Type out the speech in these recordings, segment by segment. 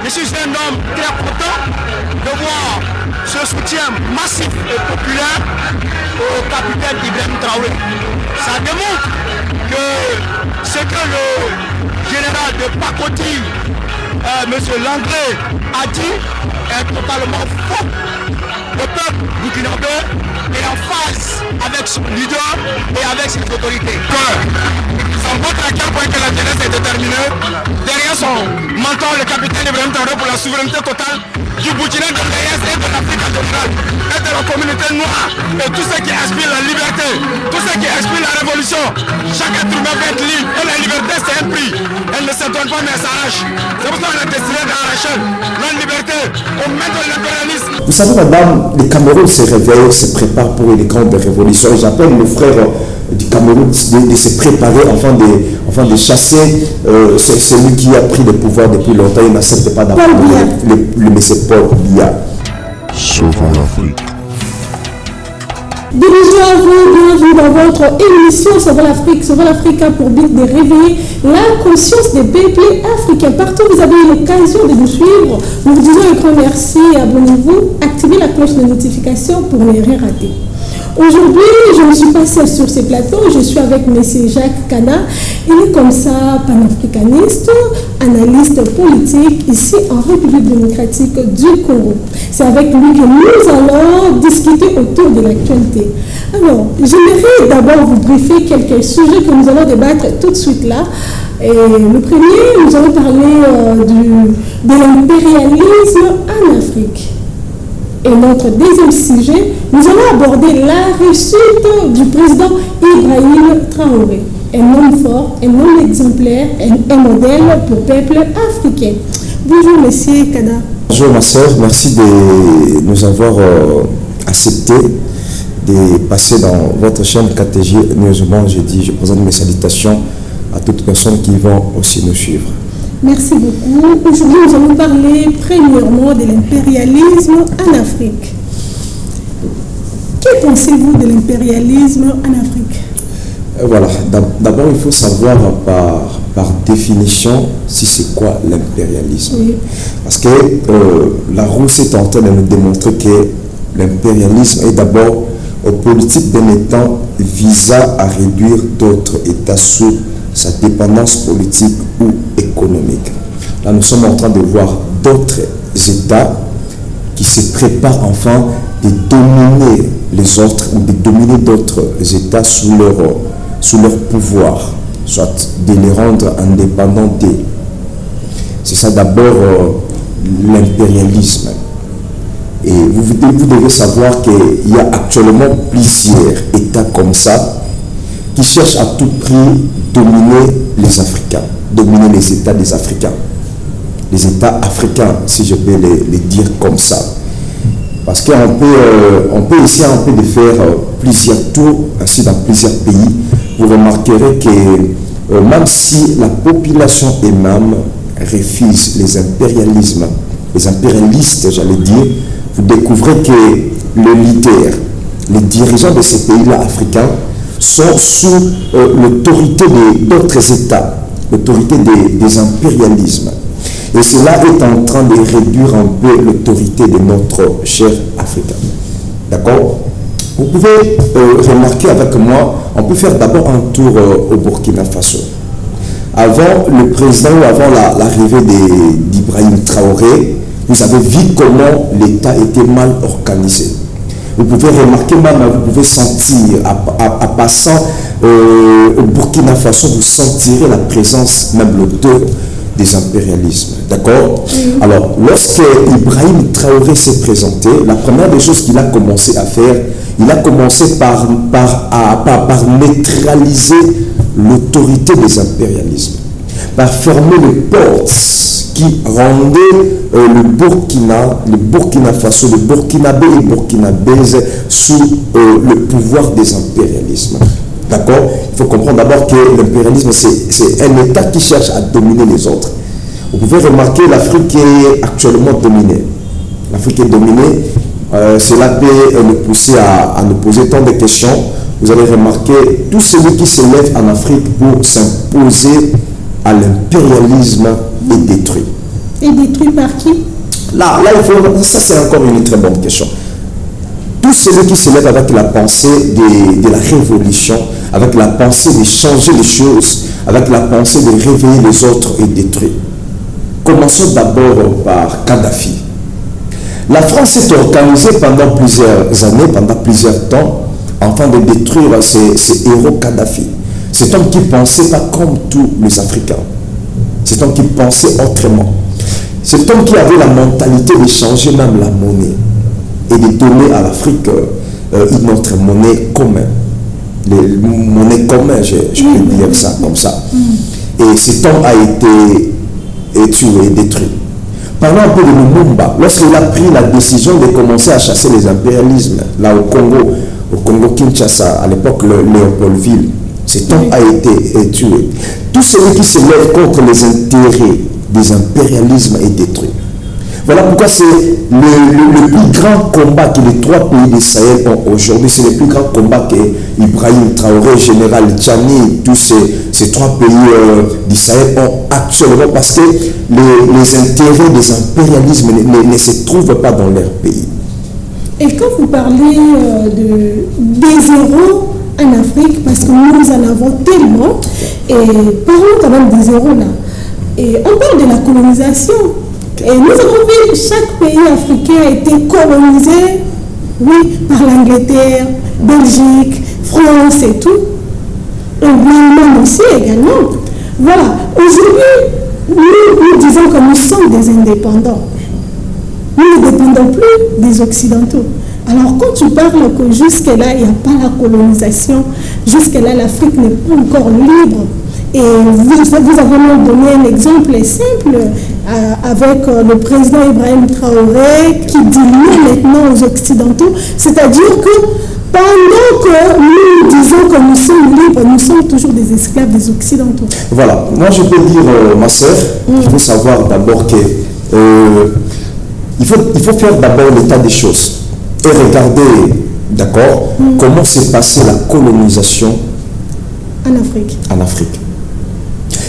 Je suis un homme très content de voir ce soutien massif et populaire au capitaine Ibrahim Traoré. Ça démontre que ce que le général de Pakoti, M. Langlais, a dit est totalement faux. Le peuple burkinabé est en phase avec son leader et avec ses autorités. Ça montre à quel point que la jeunesse est déterminée. Derrière son mentor, le capitaine Ibrahim Traoré, pour la souveraineté totale du Burkina, de l'Est et de l'Afrique centrale et de la communauté noire. Et tout ce qui aspire la liberté, tout ce qui aspire la révolution. Chaque être humain va être libre. Et la liberté, c'est un prix. Elle ne s'étonne pas, mais elle s'arrache. C'est pour ça qu'on a décidé d'arracher la liberté au maître de l'impérialisme. Vous savez, madame, le Cameroun se réveille, se prépare pour une grande révolution. Et j'appelle le frère du Cameroun de se préparer afin de chasser celui qui a pris le pouvoir depuis longtemps. Il n'accepte pas d'avoir le monsieur Paul Biya. Sauvons l'Afrique. Bonjour à vous, bienvenue dans votre émission Sauvons l'Afrique. Sauvons l'Afrique a pour but de réveiller la conscience des peuples africains. Partout où vous avez eu l'occasion de nous suivre, nous vous disons un grand merci, abonnez-vous, activez la cloche de notification pour ne rien rater. Aujourd'hui, je ne suis pas seule sur ce plateau, je suis avec M. Jacques Kana. Il est comme ça panafricaniste, analyste politique ici en République démocratique du Congo. C'est avec lui que nous allons discuter autour de l'actualité. Alors, j'aimerais d'abord vous briefer quelques sujets que nous allons débattre tout de suite là. Et le premier, nous allons parler de l'impérialisme en Afrique. Et notre deuxième sujet, nous allons aborder la réussite du président Ibrahim Traoré. Un homme fort, un homme exemplaire, un modèle pour le peuple africain. Bonjour, monsieur Kada. Bonjour, ma soeur. Merci de nous avoir accepté de passer dans votre chaîne KTG News. Je présente mes salutations à toutes personnes qui vont aussi nous suivre. Merci beaucoup. Aujourd'hui, nous allons parler premièrement de l'impérialisme en Afrique. Que pensez-vous de l'impérialisme en Afrique? Voilà, d'abord il faut savoir par définition si c'est quoi l'impérialisme. Oui. Parce que la Russie est en train de nous démontrer que l'impérialisme est d'abord politique d'un État visant à réduire d'autres États sous sa dépendance politique ou économique. Là, nous sommes en train de voir d'autres États qui se préparent enfin de dominer les autres ou de dominer d'autres États sous leur pouvoir, soit de les rendre indépendants d'eux. C'est ça d'abord l'impérialisme. Et vous devez savoir qu'il y a actuellement plusieurs États comme ça qui cherchent à tout prix dominer les Africains, dominer les États des Africains. Les États africains, si je peux les dire comme ça. Parce qu'on peut essayer un peu de faire plusieurs tours, ainsi dans plusieurs pays. Vous remarquerez que même si la population elle-même refuse les impérialismes, les impérialistes, j'allais dire, vous découvrez que les leaders, les dirigeants de ces pays-là africains sont sous l'autorité d'autres États, l'autorité des impérialismes. Et cela est en train de réduire un peu l'autorité de notre cher Africain. D'accord? Vous pouvez remarquer avec moi, on peut faire d'abord un tour au Burkina Faso. Avant le président ou avant l'arrivée d'Ibrahim Traoré, vous avez vu comment l'État était mal organisé. Vous pouvez remarquer même, vous pouvez sentir, en passant au Burkina Faso, vous sentirez la présence, même l'odeur des impérialismes. D'accord? Alors, lorsque Ibrahim Traoré s'est présenté, la première des choses qu'il a commencé à faire, il a commencé par neutraliser l'autorité des impérialismes, par fermer les portes qui rendaient le Burkina Faso, le Burkinabé et Burkinabés sous le pouvoir des impérialismes. D'accord? Il faut comprendre d'abord que l'impérialisme, c'est un État qui cherche à dominer les autres. Vous pouvez remarquer l'Afrique est actuellement dominée. L'Afrique est dominée. Cela peut nous pousser à nous poser tant de questions. Vous allez remarquer, tout celui qui se lève en Afrique pour s'imposer à l'impérialisme est détruit. Et détruit par qui? Là, ça c'est encore une très bonne question. Tous ceux qui se lèvent avec la pensée de la révolution, avec la pensée de changer les choses, avec la pensée de réveiller les autres et détruire. Commençons d'abord par Kadhafi. La France s'est organisée pendant plusieurs années, pendant plusieurs temps, afin de détruire ces héros Kadhafi. Cet homme qui pensait pas comme tous les Africains. Cet homme qui pensait autrement. Cet homme qui avait la mentalité de changer même la monnaie et de donner à l'Afrique une autre monnaie commune. Les monnaies communes, je peux dire ça comme ça. Et cet homme a été tué, détruit. Parlons un peu de Lumumba. Lorsqu'il a pris la décision de commencer à chasser les impérialismes, là au Congo Kinshasa, à l'époque Léopoldville, cet homme a été tué. Tout celui qui se lève contre les intérêts des impérialismes est détruit. Voilà pourquoi c'est le plus grand combat que les trois pays du Sahel ont aujourd'hui. C'est le plus grand combat que Ibrahim Traoré, Général Tchani, tous ces trois pays du Sahel ont actuellement, parce que les intérêts des impérialismes ne se trouvent pas dans leur pays. Et quand vous parlez des héros en Afrique, parce que nous en avons tellement, et parlons quand même des héros là. Et on parle de la colonisation. Et nous avons vu que chaque pays africain a été colonisé, oui, par l'Angleterre, Belgique, France et tout. L'Allemagne aussi également. Voilà. Aujourd'hui, nous disons que nous sommes des indépendants. Nous ne dépendons plus des Occidentaux. Alors quand tu parles que jusque-là, il n'y a pas la colonisation, jusque-là, l'Afrique n'est pas encore libre. Et vous avez même donné un exemple simple avec le président Ibrahim Traoré qui dit non maintenant aux Occidentaux. C'est-à-dire que pendant que nous disons que nous sommes libres, nous sommes toujours des esclaves des Occidentaux. Voilà. Moi, je peux dire, ma sœur, il faut savoir d'abord que il faut faire d'abord l'état des choses et regarder, d'accord, comment s'est passée la colonisation en Afrique.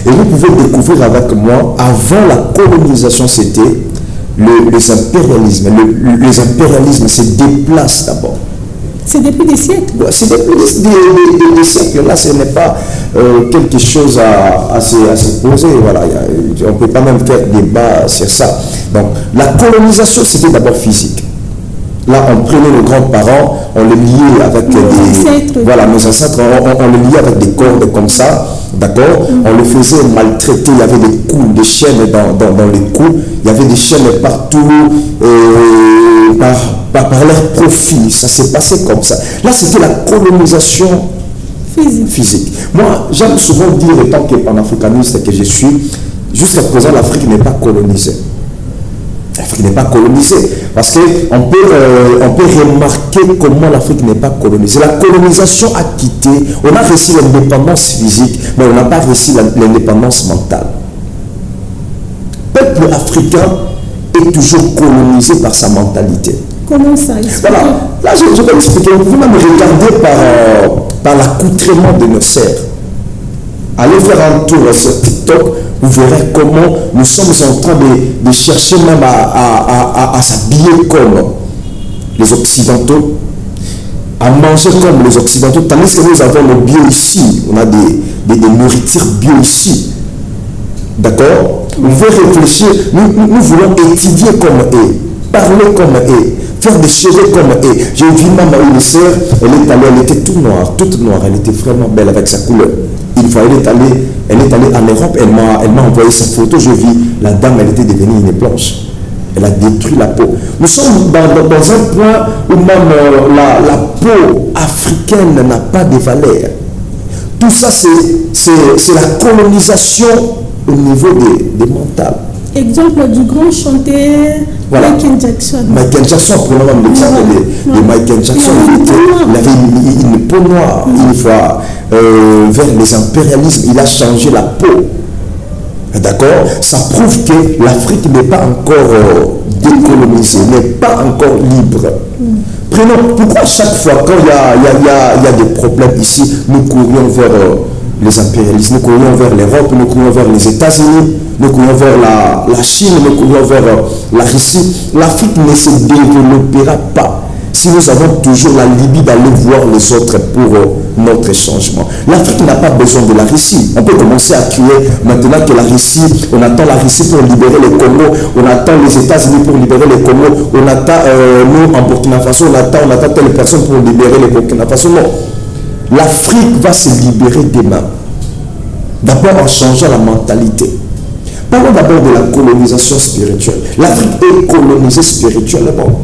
Et vous pouvez découvrir avec moi, avant la colonisation, c'était les impérialismes. Les impérialismes se déplacent d'abord. C'est depuis des siècles. C'est depuis des siècles. Là, ce n'est pas quelque chose à se poser. Voilà. On ne peut pas même faire débat sur ça. Donc, la colonisation, c'était d'abord physique. Là, on prenait nos grands-parents, on les liait avec voilà, nos ancêtres, on les liait avec des cordes comme ça, d'accord. On les faisait maltraiter, il y avait des coups, des chaînes dans les coups, il y avait des chaînes partout, par leur profit, ça s'est passé comme ça. Là, c'était la colonisation physique. Moi, j'aime souvent dire, étant que panafricaniste que je suis, jusqu'à présent, l'Afrique n'est pas colonisée. L'Afrique n'est pas colonisée. Parce qu'on peut remarquer comment l'Afrique n'est pas colonisée. La colonisation a quitté, on a réussi l'indépendance physique, mais on n'a pas réussi l'indépendance mentale. Le peuple africain est toujours colonisé par sa mentalité. Comment ça? Voilà. Là, je vais expliquer. Vous pouvez même regarder par l'accoutrement de nos sœurs. Allez faire un tour sur TikTok, vous verrez comment nous sommes en train de chercher même à s'habiller comme les Occidentaux, à manger comme les Occidentaux, tandis que nous avons le bio ici, on a des nourritures bio ici. D'accord? Vous pouvez réfléchir, nous voulons étudier comme eux, parler comme eux, faire des cheveux comme eux. J'ai vu même une sœur, elle était toute noire, elle était vraiment belle avec sa couleur. Une fois, elle est allée en Europe, elle m'a envoyé sa photo, je vis, la dame, elle était devenue une blanche. Elle a détruit la peau. Nous sommes dans un point où même la peau africaine n'a pas de valeur. Tout ça, c'est la colonisation au niveau des mentales. Exemple du grand chanteur voilà. Michael Jackson. Michael Jackson, prenons même l'exemple de Michael Jackson. Il avait une peau noire. Une fois vers les impérialismes, il a changé la peau. D'accord? Ça prouve que l'Afrique n'est pas encore décolonisée, n'est pas encore libre. Prenons, pourquoi chaque fois quand il y a des problèmes ici, nous courions les impérialistes. Nous courons vers l'Europe, nous courons vers les États-Unis, nous courons vers la Chine, nous courons vers la Russie. L'Afrique ne se développera pas si nous avons toujours la Libye d'aller voir les autres pour notre changement. L'Afrique n'a pas besoin de la Russie. On peut commencer à crier maintenant que la Russie, on attend la Russie pour libérer les Congo, on attend les États-Unis pour libérer les Congo, on attend nous en Burkina Faso, on attend telle personne pour libérer les Burkina Faso. Non. L'Afrique va se libérer demain. D'abord en changeant la mentalité. Parlons d'abord de la colonisation spirituelle. L'Afrique est colonisée spirituellement.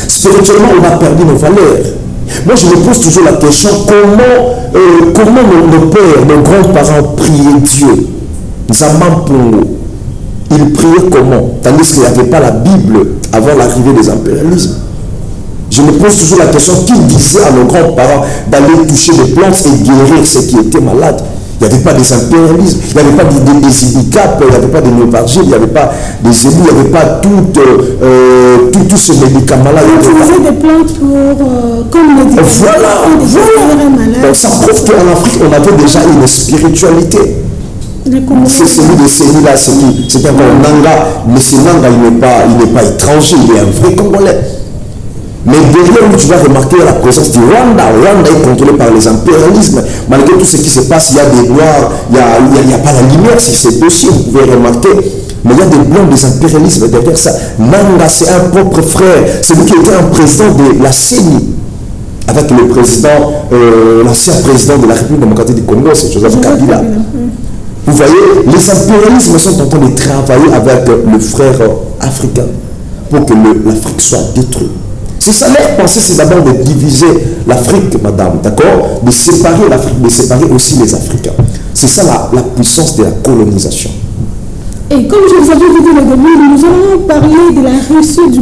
Spirituellement, on a perdu nos valeurs. Moi, je me pose toujours la question, comment nos pères, nos grands-parents priaient Dieu? Zaman Pongo. Ils priaient comment? Tandis qu'il n'y avait pas la Bible avant l'arrivée des impérialismes. Je me pose toujours la question, qui disait à nos grands-parents d'aller toucher des plantes et guérir ceux qui étaient malades? Il n'y avait pas des impérialismes, il n'y avait pas des handicaps, il n'y avait pas des néopargiles, il n'y avait pas des élus, il n'y avait pas tout ce médicament-là. On utilisait des plantes comme médicaments. Voilà. Donc ça prouve qu'en Afrique, on avait déjà une spiritualité. C'est celui de Séni-là, c'est un Nanga, mais ce Nanga, il n'est pas étranger, il est un vrai Congolais. Mais derrière où tu vas remarquer la présence du Rwanda. Rwanda est contrôlé par les impérialismes. Malgré tout ce qui se passe, il y a des noirs, il n'y a pas la lumière, si c'est possible, vous pouvez remarquer. Mais il y a des blancs, des impérialismes derrière ça. Nanga, c'est un propre frère. C'est lui qui était un président de la CENI. Avec le président, l'ancien président de la République démocratique du Congo, c'est Joseph Kabila. Vous voyez, les impérialismes sont en train de travailler avec le frère africain pour que l'Afrique soit détruite. C'est ça leur pensée, c'est d'abord de diviser l'Afrique, madame, d'accord? De séparer l'Afrique, de séparer aussi les Africains. C'est ça la puissance de la colonisation. Et comme je vous avais dit au début, nous allons parler de la Russie du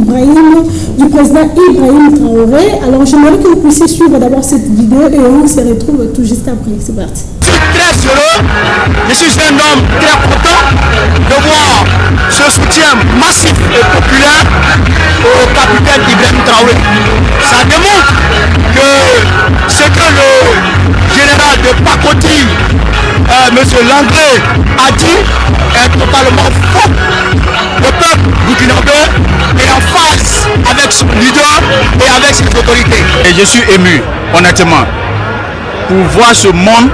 président Ibrahim Traoré. Alors j'aimerais que vous puissiez suivre d'abord cette vidéo et on se retrouve tout juste après. C'est parti. Très heureux, je suis un homme très content de voir ce soutien massif et populaire au capitaine Ibrahim Traoré. Ça démontre que ce que le général de Pakoti, M. Langlais, a dit est totalement faux. Le peuple burkinabé est en face avec son leader et avec ses autorités. Et je suis ému, honnêtement, pour voir ce monde.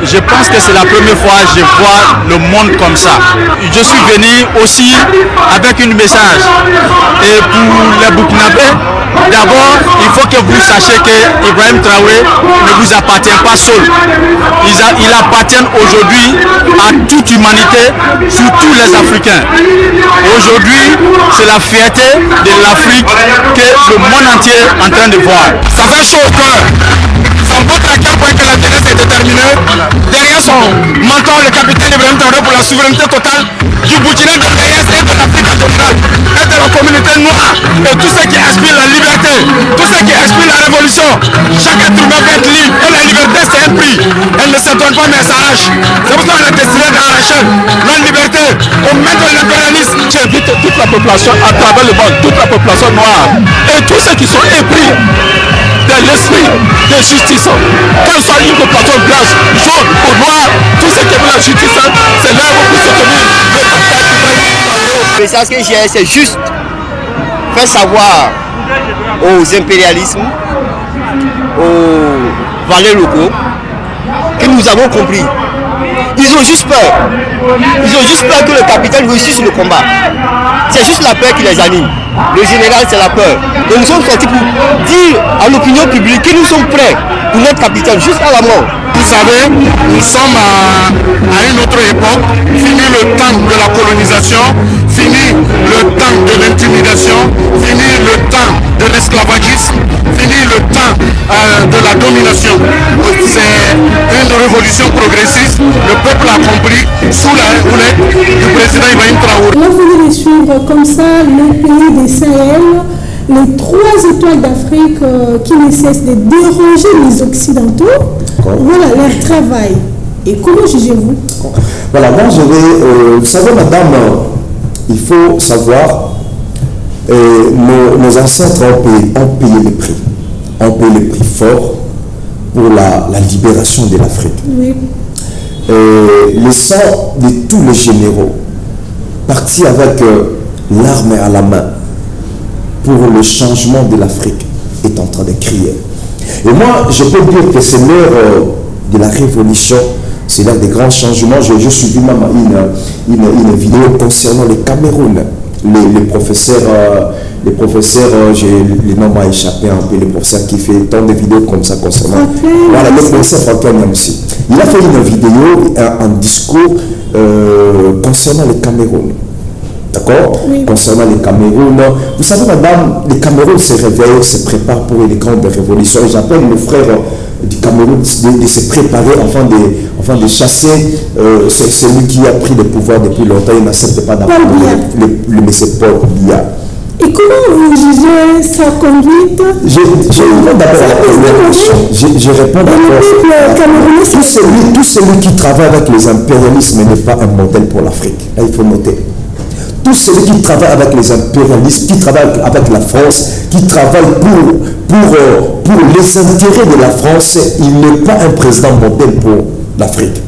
Je pense que c'est la première fois que je vois le monde comme ça. Je suis venu aussi avec un message. Et pour les Burkinabés, d'abord, il faut que vous sachiez que Ibrahim Traoré ne vous appartient pas seul. Il appartient aujourd'hui à toute humanité, surtout les Africains. Aujourd'hui, c'est la fierté de l'Afrique que le monde entier est en train de voir. Ça fait chaud au cœur. Ça montre à quel point que la jeunesse est déterminée. Derrière son mentor, le capitaine Ibrahim Traoré, pour la souveraineté totale du Burkina, de l'AES et de l'Afrique en général, et de la communauté noire, et tous ceux qui aspirent la liberté, tous ceux qui aspirent la révolution. Chaque être humain veut être libre, et la liberté c'est un prix. Elle ne se donne pas mais elle s'arrache. C'est pour ça qu'on a décidé d'arracher la liberté au maître de l'impérialisme. J'invite toute la population à travers le monde, toute la population noire, et tous ceux qui sont épris de l'esprit de justice, qu'elle soit une population blanche, jaune ou noire, tous ceux qui veulent la justice, c'est là où vous soutenir le capitaine. Le message que j'ai, c'est juste faire savoir aux impérialismes, aux valets locaux, que nous avons compris. Ils ont juste peur. Ils ont juste peur que le capitaine réussisse le combat. C'est juste la peur qui les anime. Le général, c'est la peur. Donc nous sommes sortis pour dire à l'opinion publique que nous sommes prêts pour notre capitaine jusqu'à la mort. Vous savez, nous sommes à une autre époque. Fini le temps de la colonisation, fini le temps de l'intimidation, fini le temps de l'esclavagisme, fini le temps de la domination. C'est une révolution progressiste. Le peuple a compris sous la houlette du président Ibrahim Traoré. Là, vous venez de suivre comme ça le pays des Sahel, les 3 étoiles d'Afrique qui ne cessent de déranger les Occidentaux. Voilà leur travail. Et comment jugez-vous? Voilà, moi je vais... vous savez, madame, il faut savoir, nos ancêtres ont payé les prix. Ont payé les prix forts pour la libération de l'Afrique. Oui. Le sang de tous les généraux partis avec l'arme à la main pour le changement de l'Afrique est en train de crier. Et moi, je peux dire que c'est l'heure de la révolution, c'est l'heure des grands changements. J'ai suivi même une vidéo concernant le Cameroun. Les professeurs, le nom m'a échappé un peu, le professeur qui fait tant de vidéos comme ça concernant. Voilà, le professeur Franklin aussi. Il a fait une vidéo, un discours concernant le Cameroun. D'accord? Oui. Concernant le Cameroun. Vous savez, madame, le Cameroun se réveille, se prépare pour une grande révolution. Et j'appelle le frère du Cameroun de se préparer afin de chasser celui qui a pris le pouvoir depuis longtemps. Il n'accepte pas d'apprendre le monsieur Paul Biya. Et comment vous jugez sa conduite? Je réponds d'abord à la première question. Je réponds d'abord. Tout celui qui travaille avec les impérialismes n'est pas un modèle pour l'Afrique. Là, il faut noter. Tous ceux qui travaillent avec les impérialistes, qui travaillent avec la France, qui travaillent pour les intérêts de la France, il n'est pas un président modèle pour l'Afrique.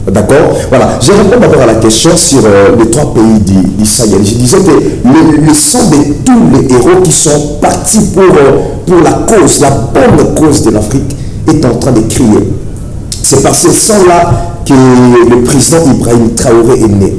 D'accord? Voilà. Je réponds d'abord à la question sur les 3 pays du Sahel. Je disais que le sang de tous les héros qui sont partis pour la cause, la bonne cause de l'Afrique, est en train de crier. C'est par ce sang-là que le président Ibrahim Traoré est né.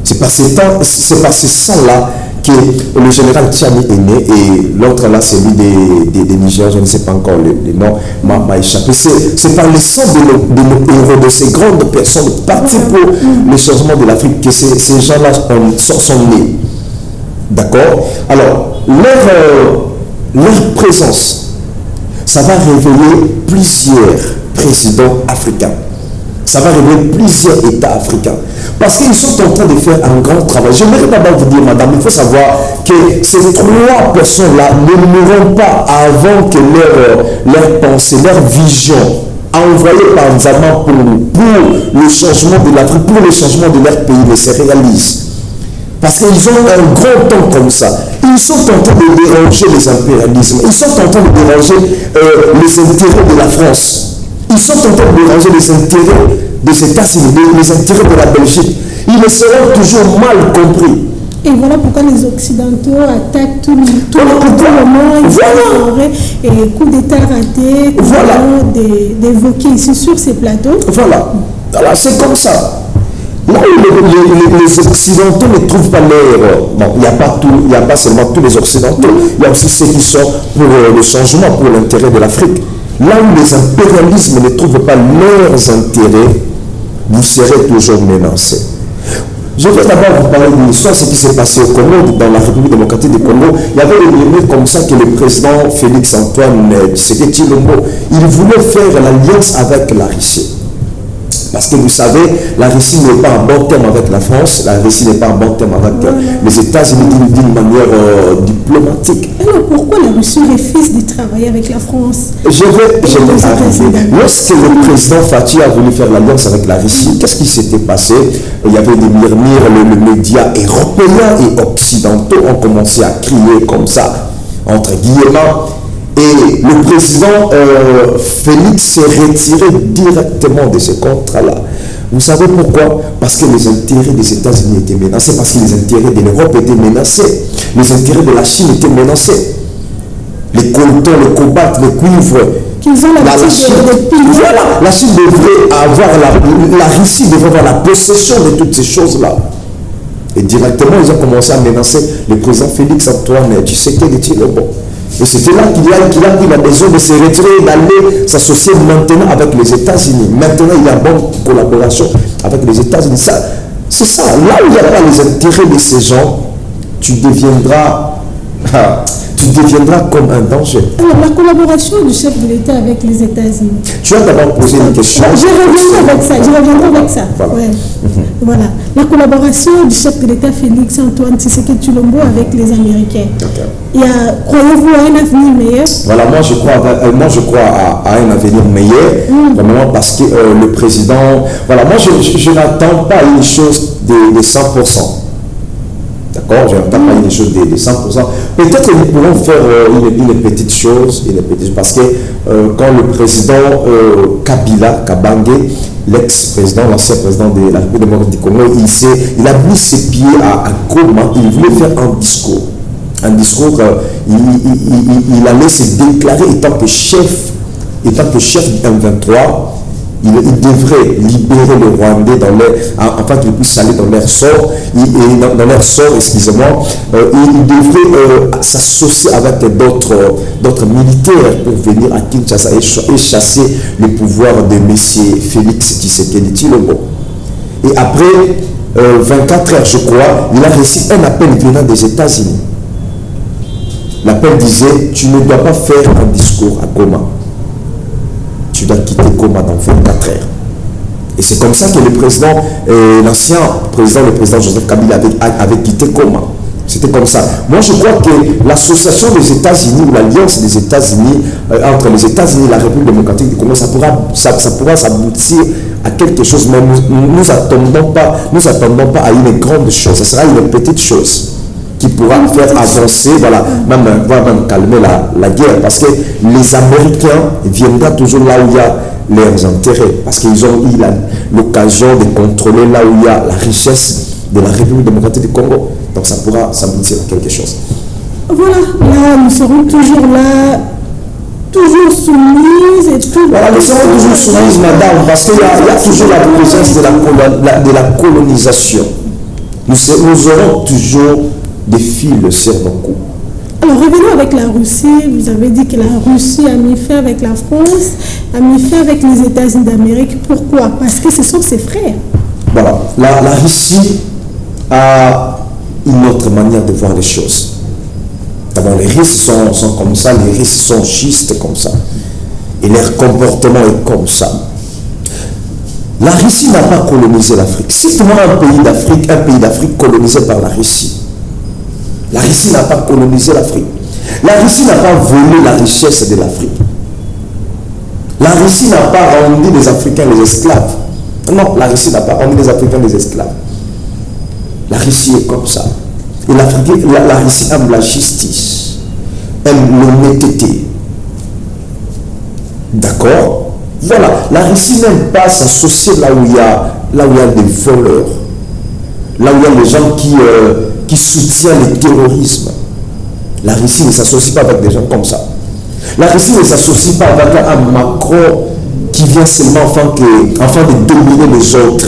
C'est par ce sang-là que le général Tchani est né, et l'autre là, celui des Niger, je ne sais pas encore le nom, m'a échappé. C'est par le sang de nos héros, de ces grandes personnes parties pour le changement de l'Afrique, que ces gens-là sont nés. D'accord? Alors, leur présence, ça va révéler plusieurs présidents africains. Ça va révéler plusieurs États africains. Parce qu'ils sont en train de faire un grand travail. J'aimerais d'abord vous dire, madame, il faut savoir que ces 3 personnes-là ne mourront pas avant que leur pensée, leur vision, envoyée par Nzama pour le changement de l'Afrique, pour le changement de leur pays, ne se réalise. Parce qu'ils ont un grand temps comme ça. Ils sont en train de déranger les impérialismes. Ils sont en train de déranger les intérêts de la France. Ils sont en train de déranger les intérêts des États-Unis, les intérêts de la Belgique. Ils seront toujours mal compris. Et voilà pourquoi les Occidentaux attaquent tout le monde. Voilà. Et coup d'État raté, d'évoquer ici sur ces plateaux. Voilà. Alors c'est comme ça. Là où les Occidentaux ne trouvent pas leur... Bon, il n'y a pas seulement tous les Occidentaux, il y a aussi ceux qui sont pour le changement, pour l'intérêt de l'Afrique. Là où les impérialismes ne trouvent pas leurs intérêts, vous serez toujours menacés. Je vais d'abord vous parler d'une histoire, ce qui s'est passé au Congo, dans la République démocratique du Congo. Il y avait une minute comme ça que le président Félix Antoine Tshisekedi-Tshilombo, il voulait faire l'alliance avec la Russie. Parce que vous savez, la Russie n'est pas en bon terme avec la France, la Russie n'est pas en bon terme avec les États-Unis d'une manière diplomatique. Alors pourquoi la Russie refuse de travailler avec la France? Je vais arriver. Lorsque le président Fathi a voulu faire l'alliance avec la Russie, qu'est-ce qui s'était passé? Il y avait des murmures, les médias européens et occidentaux ont commencé à crier comme ça, entre guillemets. Et le président Félix s'est retiré directement de ce contrat-là. Vous savez pourquoi? Parce que les intérêts des États-Unis étaient menacés, parce que les intérêts de l'Europe étaient menacés, les intérêts de la Chine étaient menacés. Les coltons, le cobalt, le cuivre. Qu'ils ont l'habitude de piller. Voilà, la Chine devrait avoir, la Russie devrait avoir la possession de toutes ces choses-là. Et directement, ils ont commencé à menacer le président Félix Antoine Tshisekedi-Tshilombo. Et c'était là qu'il a pris la décision de se retirer, d'aller s'associer maintenant avec les États-Unis. Maintenant, il y a une bonne collaboration avec les États-Unis. C'est ça. Là où il n'y a pas les intérêts de ces gens, tu deviendras comme un danger. Alors, la collaboration du chef de l'État avec les États-Unis. Tu as d'abord posé une question. Je reviendrai avec ça. Voilà. Ouais. Voilà. La collaboration du chef de l'État Félix Antoine Tshisekedi-Tshilombo avec les Américains. Okay. Croyez-vous à un avenir meilleur? Voilà, moi je crois à un avenir meilleur, vraiment parce que le président... Voilà, moi je n'attends pas une chose de 100%. D'accord, je n'entends pas des choses de 100%. Peut-être qu'ils pourront faire une petite chose, parce que quand le président Kabila Kabange, l'ex-président, l'ancien président de la République démocratique du Congo, il a mis ses pieds à Goma, il voulait faire un discours. Il allait se déclarer étant que chef du M23. Il devrait libérer les Rwandais afin qu'ils puissent aller dans leur sort, excusez-moi. Il devrait s'associer avec d'autres militaires pour venir à Kinshasa et chasser le pouvoir de M. Félix Tshisekedi Tshilombo. Et après 24 heures, je crois, il a reçu un appel venant des États-Unis. L'appel disait: tu ne dois pas faire un discours à Goma. Tu dois quitter Goma dans 24 heures. Et c'est comme ça que le président, l'ancien président, le président Joseph Kabila avait quitté Goma. C'était comme ça. Moi, je crois que l'association des États-Unis ou l'alliance des États-Unis, entre les États-Unis et la République démocratique du Congo, ça pourra s'aboutir à quelque chose, mais nous n'attendons pas à une grande chose. Ce sera une petite chose qui pourra faire avancer, même calmer la guerre, parce que les Américains viendront toujours là où il y a leurs intérêts, parce qu'ils ont eu l'occasion de contrôler là où il y a la richesse de la République démocratique du Congo. Donc ça pourra s'aboutir à quelque chose. Voilà, là nous serons toujours là, toujours soumises et tout. Voilà, nous serons toujours soumises, madame, parce qu'il y a toujours la présence de la colonisation. Nous aurons toujours des fils sur nos coups. Alors revenons avec la Russie. Vous avez dit que la Russie a mis fin avec la France, a mis fin avec les États-Unis d'Amérique. Pourquoi? Parce que ce sont ses frères. Voilà, la Russie a une autre manière de voir les choses. D'abord, les Russes sont comme ça, les Russes sont justes comme ça. Et leur comportement est comme ça. La Russie n'a pas colonisé l'Afrique. Cite-moi un pays d'Afrique colonisé par la Russie. La Russie n'a pas colonisé l'Afrique. La Russie n'a pas volé la richesse de l'Afrique. La Russie n'a pas rendu les Africains les esclaves. Non, la Russie n'a pas rendu les Africains les esclaves. La Russie est comme ça. Et la Russie aime la justice, aime l'honnêteté. D'accord? Voilà, la Russie n'aime pas s'associer là où il y a des voleurs, là où il y a des gens qui soutiennent le terrorisme. La Russie ne s'associe pas avec des gens comme ça. La Russie ne s'associe pas avec un Macron qui vient seulement afin de dominer les autres.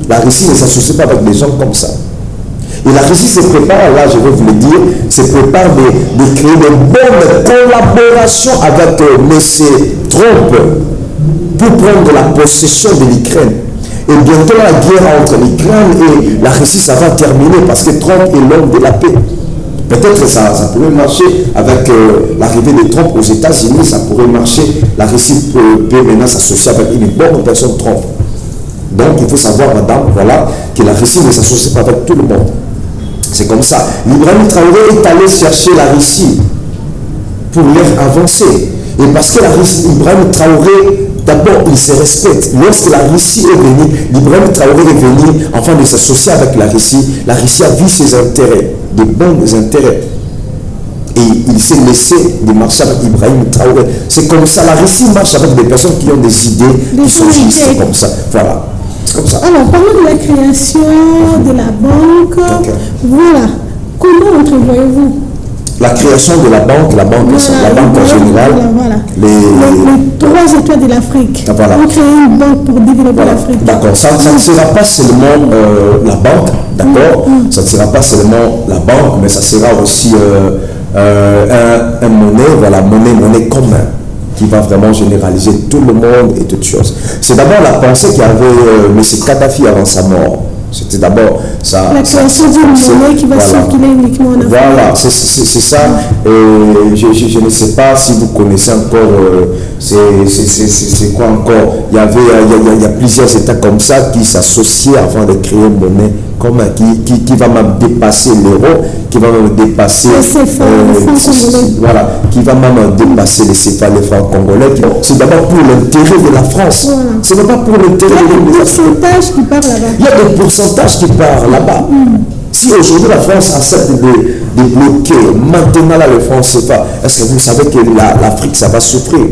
La Russie ne s'associe pas avec des gens comme ça. Et la Russie se prépare, là je vais vous le dire, se prépare de créer de bonnes collaborations avec M. Trump pour prendre la possession de l'Ukraine. Et bientôt la guerre entre l'Ukraine et la Russie, ça va terminer parce que Trump est l'homme de la paix. Peut-être ça pourrait marcher avec l'arrivée de Trump aux États-Unis, ça pourrait marcher. La Russie peut maintenant s'associer avec une bonne personne Trump. Donc il faut savoir, madame, voilà, que la Russie ne s'associe pas avec tout le monde. C'est comme ça. Ibrahim Traoré est allé chercher la Russie pour leur avancer. Et parce que la Russie, Ibrahim Traoré, d'abord, il se respecte. Lorsque la Russie est venue, Ibrahim Traoré est venu afin de s'associer avec la Russie a vu ses intérêts, de bons intérêts. Et il s'est laissé de marcher avec Ibrahim Traoré. C'est comme ça. La Russie marche avec des personnes qui ont des idées, qui sont justes comme ça. Voilà. C'est comme ça. Alors, parlons de la création de la banque. Okay. Voilà. Comment entrevoyez-vous la création de la banque voilà, la banque en général, voilà. Les 3 étoiles de l'Afrique. Voilà. On crée une banque pour développer l'Afrique. D'accord, ça ne sera pas seulement la banque, d'accord, ça ne sera pas seulement la banque, mais ça sera aussi un monnaie, voilà, monnaie commune, qui va vraiment généraliser tout le monde et toutes choses. C'est d'abord la pensée qu'avait M. Kadhafi avant sa mort. C'était d'abord ça. La création d'une monnaie qui va circuler uniquement en Afrique. Voilà, c'est ça. Je ne sais pas si vous connaissez encore, c'est quoi encore. Il y a plusieurs États comme ça qui s'associaient avant de créer une monnaie comme qui va même dépasser l'euro, qui va même dépasser le CFA, le franc congolais. Voilà, qui va même dépasser le CFA, le franc congolais. C'est d'abord pour l'intérêt de la France. Voilà. Ce n'est pas pour l'intérêt de la France. Il y a des pourcentages qui partent là-bas. Il y a des pourcentages qui partent là-bas. Si aujourd'hui la France accepte de bloquer, maintenant là le franc CFA, est-ce que vous savez que l'Afrique, ça va souffrir?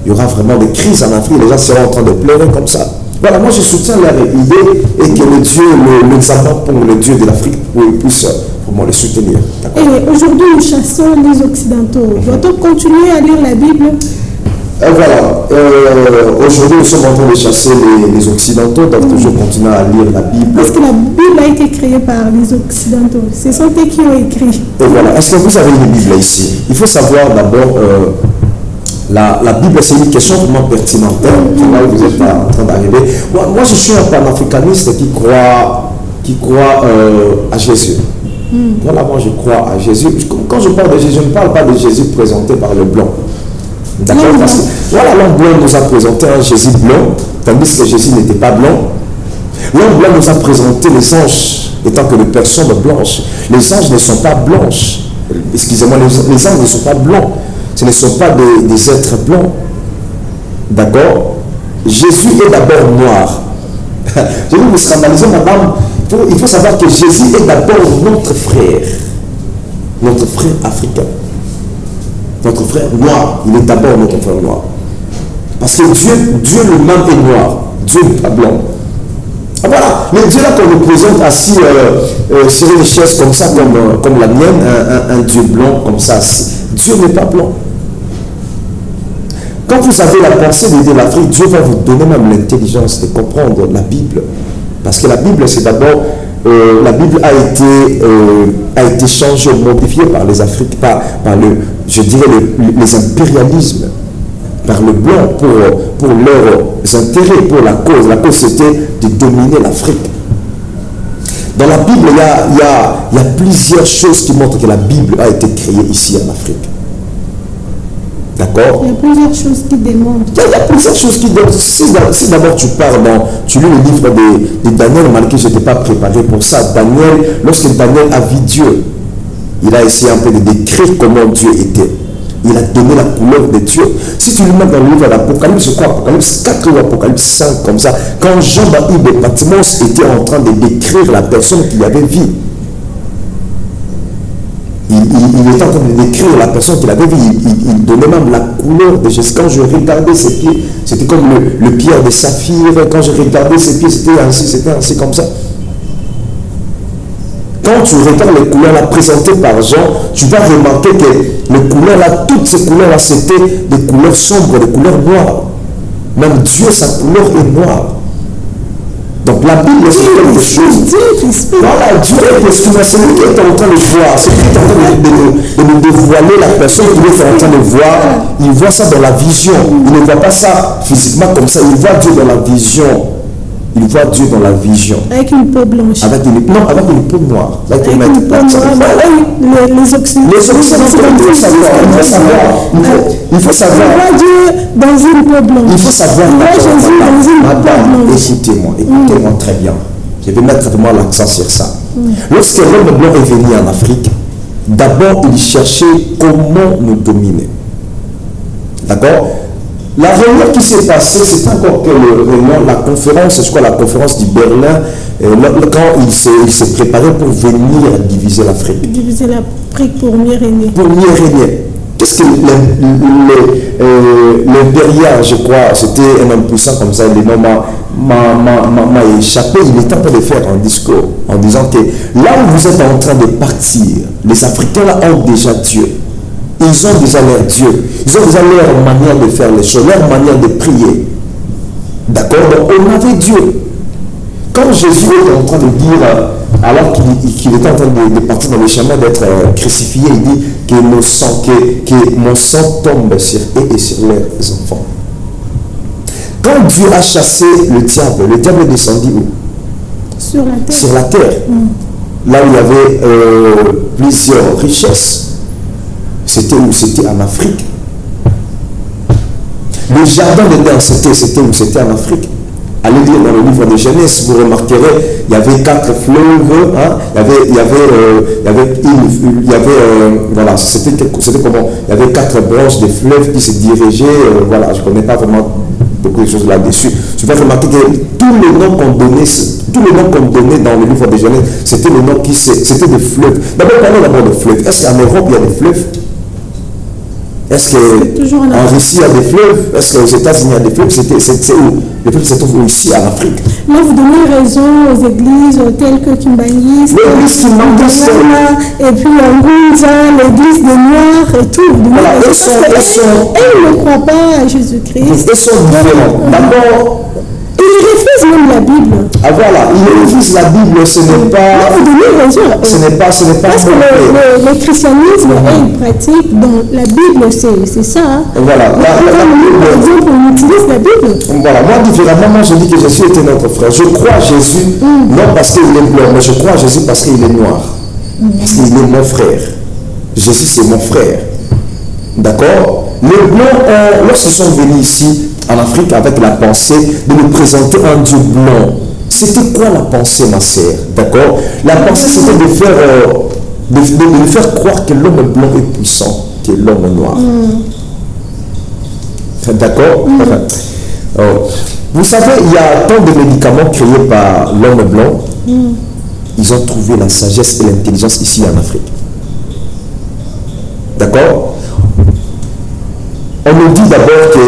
Il y aura vraiment des crises en Afrique, les gens seront en train de pleurer comme ça. Voilà, moi je soutiens leur idée et que le Dieu, l'examen pour le Dieu de l'Afrique puisse vraiment le soutenir. Et aujourd'hui, nous chassons les Occidentaux. Doit-on continuer à lire la Bible? Voilà, aujourd'hui nous sommes en train de chasser les Occidentaux, donc toujours continuer à lire la Bible. Parce que la Bible a été créée par les Occidentaux. Ce sont eux qui ont écrit. Et voilà, est-ce que vous avez une Bible ici? Il faut savoir d'abord, la Bible c'est une question vraiment pertinente. Là où vous êtes en train d'arriver. Moi je suis un panafricaniste qui croit à Jésus. Voilà, moi je crois à Jésus. Quand je parle de Jésus, je ne parle pas de Jésus présenté par le blanc. D'accord? Parce que voilà, l'homme blanc nous a présenté un Jésus blanc, tandis que Jésus n'était pas blanc. L'homme blanc nous a présenté les anges étant que des personnes blanches. Les anges ne sont pas blanches. Excusez-moi, les anges ne sont pas blancs. Ce ne sont pas des êtres blancs. D'accord? Jésus est d'abord noir. Je vais vous scandaliser, madame. Il faut savoir que Jésus est d'abord notre frère africain. Notre frère noir, il est d'abord notre frère noir. Parce que Dieu lui-même est noir. Dieu n'est pas blanc. Ah, voilà, le Dieu là qu'on nous présente assis sur une chaise comme ça, comme la mienne, un Dieu blanc comme ça assis. Dieu n'est pas blanc. Quand vous avez la pensée d'aider l'Afrique, Dieu va vous donner même l'intelligence de comprendre la Bible. Parce que la Bible, c'est d'abord, la Bible a été changée, modifiée par les Africains, par je dirais les impérialismes, par le blanc pour leurs intérêts, pour la cause. La cause c'était de dominer l'Afrique. Dans la Bible, il y a plusieurs choses qui montrent que la Bible a été créée ici en Afrique. D'accord? Il y a plusieurs choses qui démontrent. Il y a plusieurs choses qui démontrent. Si d'abord tu pars tu lis le livre de Daniel, malgré que je n'étais pas préparé pour ça. Daniel, lorsque Daniel a vu Dieu, il a essayé un peu de décrire comment Dieu était. Il a donné la couleur de Dieu. Si tu lis même dans le livre d'Apocalypse, je crois, Apocalypse 4 ou Apocalypse 5, comme ça, quand Jean-Baptiste de Patmos était en train de décrire la personne qu'il avait vue, il était en train de décrire la personne qu'il avait vue, il donnait même la couleur de Jésus. Quand je regardais ses pieds, c'était comme le pierre de saphir. Quand je regardais ses pieds, c'était ainsi comme ça. Quand tu regardes les couleurs là présentées par Jean, tu vas remarquer que les couleurs là, toutes ces couleurs là, c'était des couleurs sombres, des couleurs noires. Même Dieu, sa couleur est noire. Donc la Bible, c'est quelque chose. Voilà, Dieu est l'esprit, c'est lui qui est en train de voir, c'est lui qui est en train de nous dévoiler la personne qu'il est en train de voir. Il voit ça dans la vision. Il ne voit pas ça physiquement comme ça, il voit Dieu dans la vision. Il voit Dieu dans la vision. Avec une peau blanche. Avec une peau noire. Avec une peau noire. Les Occidentaux. Les Occidentaux, il faut savoir. Il voit Dieu dans une peau blanche. Il faut savoir. Il voit Jésus dans une peau blanche. Écoutez-moi très bien. Je vais mettre vraiment l'accent sur ça. Lorsque l'homme blanc est venu en Afrique, d'abord il cherchait comment nous dominer. D'accord? La réunion qui s'est passée, c'est encore que la conférence, je crois la conférence du Berlin, quand il s'est préparé pour venir diviser l'Afrique. Diviser l'Afrique pour mieux régner. Pour mieux régner. Qu'est-ce que l'impérial, je crois, c'était un homme puissant comme ça, le nom m'a échappé, il est en train de faire un discours en disant que là où vous êtes en train de partir, les Africains là ont déjà Dieu. Ils ont déjà leur Dieu. Ils ont déjà leur manière de faire les choses, leur manière de prier. D'accord? Donc on avait Dieu. Quand Jésus est en train de dire, alors qu'il était en train de partir dans le chemin d'être crucifié, il dit que mon sang tombe sur eux et sur leurs enfants. Quand Dieu a chassé le diable est descendu où? Sur la terre. Sur la terre. Là où il y avait plusieurs richesses. C'était où? C'était en Afrique. Le jardin d'Éden, c'était où? C'était en Afrique. Allez lire dans le livre de Genèse, vous remarquerez, il y avait 4 fleuves, hein? Voilà, c'était comment? Il y avait 4 branches de fleuves qui se dirigeaient, voilà, je ne connais pas vraiment beaucoup de choses là-dessus. Tu vas remarquer que tous les noms qu'on donnait Tous les noms qu'on donnait dans le livre de Genèse, c'était les noms c'était des fleuves. D'abord, parlons d'abord de fleuves. Est-ce qu'en Europe, il y a des fleuves? Est-ce qu'en Russie, il y a des fleuves? Est-ce qu'aux États-Unis, il y a des fleuves? C'est où? Les fleuves se trouvent ici, en Afrique. Là, vous donnez raison aux églises telles que Kimbanguis, et puis Ngunza, l'église des Noirs et tout. Voilà, elles ne croient pas à Jésus-Christ. Elles sont différentes. D'abord, ils refusent même la Bible. Ah voilà, ils refusent la Bible, ce n'est pas... Là, vous donnez raison. Ce n'est pas... Parce que le christianisme est une pratique dont la Bible, c'est ça. Hein. Voilà. Par exemple, on utilise la Bible. Voilà, moi différemment, moi je dis que Jésus était notre frère. Je crois à Jésus, non parce qu'il est blanc, mais je crois à Jésus parce qu'il est noir. Parce qu'il est mon frère. Jésus, c'est mon frère. D'accord? Les blancs, lorsqu'ils sont venus ici, en Afrique, avec la pensée de nous présenter un Dieu blanc. C'était quoi la pensée, ma sœur? D'accord? La pensée, c'était de faire croire que l'homme blanc est puissant, que l'homme noir. D'accord? Vous savez, il y a tant de médicaments créés par l'homme blanc. Ils ont trouvé la sagesse et l'intelligence ici en Afrique. D'accord? On nous dit d'abord que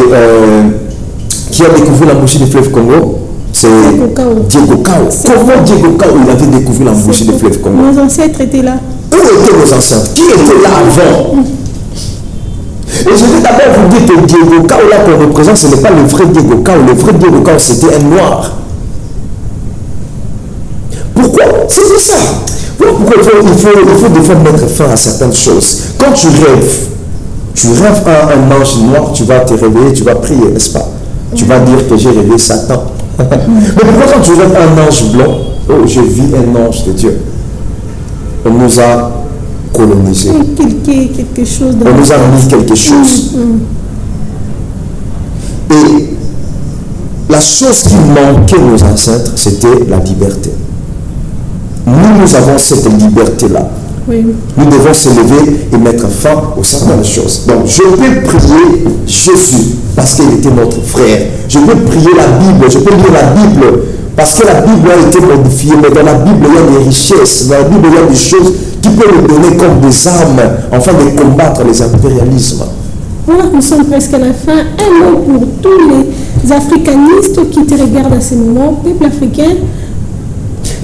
qui a découvert l'embouchure du fleuve Congo, c'est Diego Cao. Comment Diego Cao il avait découvert l'embouchure du fleuve Congo? Nos ancêtres étaient là. Où étaient nos ancêtres? Qui était là avant? Et je vais d'abord vous dire que Diego Cao là qu'on représente, ce n'est pas le vrai Diego Cao. Le vrai Diego Cao, c'était un noir. Pourquoi? C'est pour ça. Voilà pourquoi il faut des fois mettre fin à certaines choses. Quand tu rêves à un ange noir, tu vas te réveiller, tu vas prier, n'est-ce pas? Tu vas dire que j'ai rêvé Satan. Mais pourquoi quand tu rêves un ange blanc, oh, je vis un ange de Dieu. On nous a colonisés. Quelque chose on nous a mis quelque chose. Et la chose qui manquait aux ancêtres, c'était la liberté. Nous avons cette liberté-là. Oui. Nous devons se lever et mettre fin aux certaines choses. Donc, je peux prier Jésus parce qu'il était notre frère. Je peux prier la Bible, je peux lire la Bible parce que la Bible a été modifiée. Mais dans la Bible, il y a des richesses. Dans la Bible, il y a des choses qui peuvent nous donner comme des armes afin de combattre les impérialismes. Voilà, nous sommes presque à la fin. Un mot pour tous les africanistes qui te regardent à ce moment, peuple africain.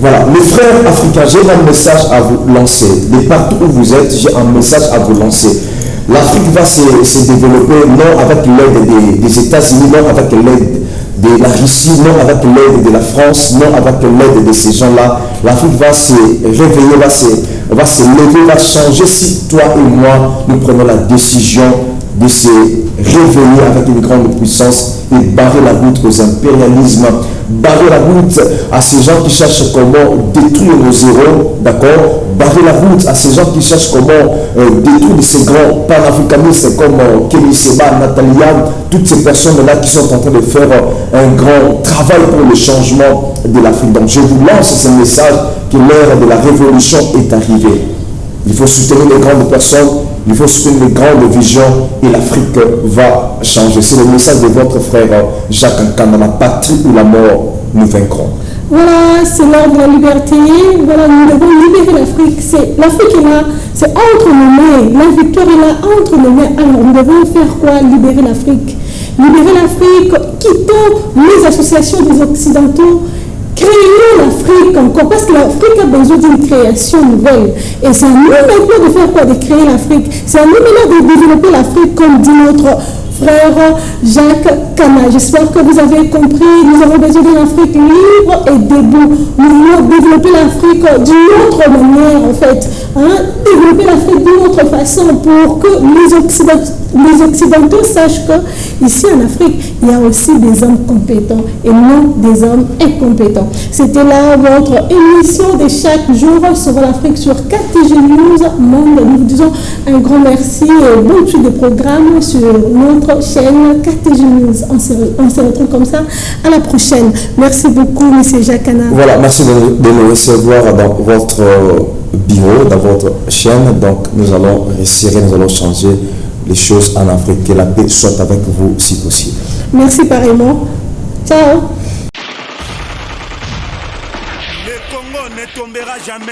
Voilà, mes frères africains, j'ai un message à vous lancer. De partout où vous êtes, j'ai un message à vous lancer. L'Afrique va se développer non avec l'aide des États-Unis, non avec l'aide de la Russie, non avec l'aide de la France, non avec l'aide de ces gens-là. L'Afrique va se réveiller, va se lever, va changer si toi et moi, nous prenons la décision de se réveiller avec une grande puissance et barrer la route aux impérialismes, barrer la route à ces gens qui cherchent comment détruire nos héros, d'accord? Barrer la route à ces gens qui cherchent comment détruire ces grands panafricanistes comme Kémy Séba, Natalia, toutes ces personnes-là qui sont en train de faire un grand travail pour le changement de l'Afrique. Donc je vous lance ce message que l'ère de la révolution est arrivée. Il faut soutenir les grandes personnes, il faut soutenir les grandes visions et l'Afrique va changer. C'est le message de votre frère Jacques Nkanda, la patrie ou la mort, nous vaincrons. Voilà, c'est l'heure de la liberté. Voilà, nous devons libérer l'Afrique. L'Afrique est là, c'est entre nos mains. La victoire est là, entre nos mains. Alors, nous devons faire quoi? Libérer l'Afrique. Libérer l'Afrique, quittons les associations des Occidentaux. Créons l'Afrique encore, parce que l'Afrique a besoin d'une création nouvelle. Et c'est à nous maintenant de faire quoi? De créer l'Afrique. C'est à nous maintenant de développer l'Afrique, comme dit notre frère Jacques Kana. J'espère que vous avez compris. Nous avons besoin d'une Afrique libre et debout. Nous voulons développer l'Afrique d'une autre manière, en fait. Développer l'Afrique d'une autre façon pour que les Occidentaux sachent qu'ici en Afrique, il y a aussi des hommes compétents et non des hommes incompétents. C'était là votre émission de chaque jour sur l'Afrique sur KTG News Monde. Nous vous disons un grand merci et bon suite de programme sur notre chaîne KTG News. On se retrouve comme ça à la prochaine. Merci beaucoup, M. Jacques Kana. Voilà, merci de nous recevoir dans votre bureau, dans votre chaîne. Donc, nous allons resserrer, nous allons changer les choses en Afrique. Que la paix soit avec vous si possible. Merci pareillement. Ciao. tombera jamais.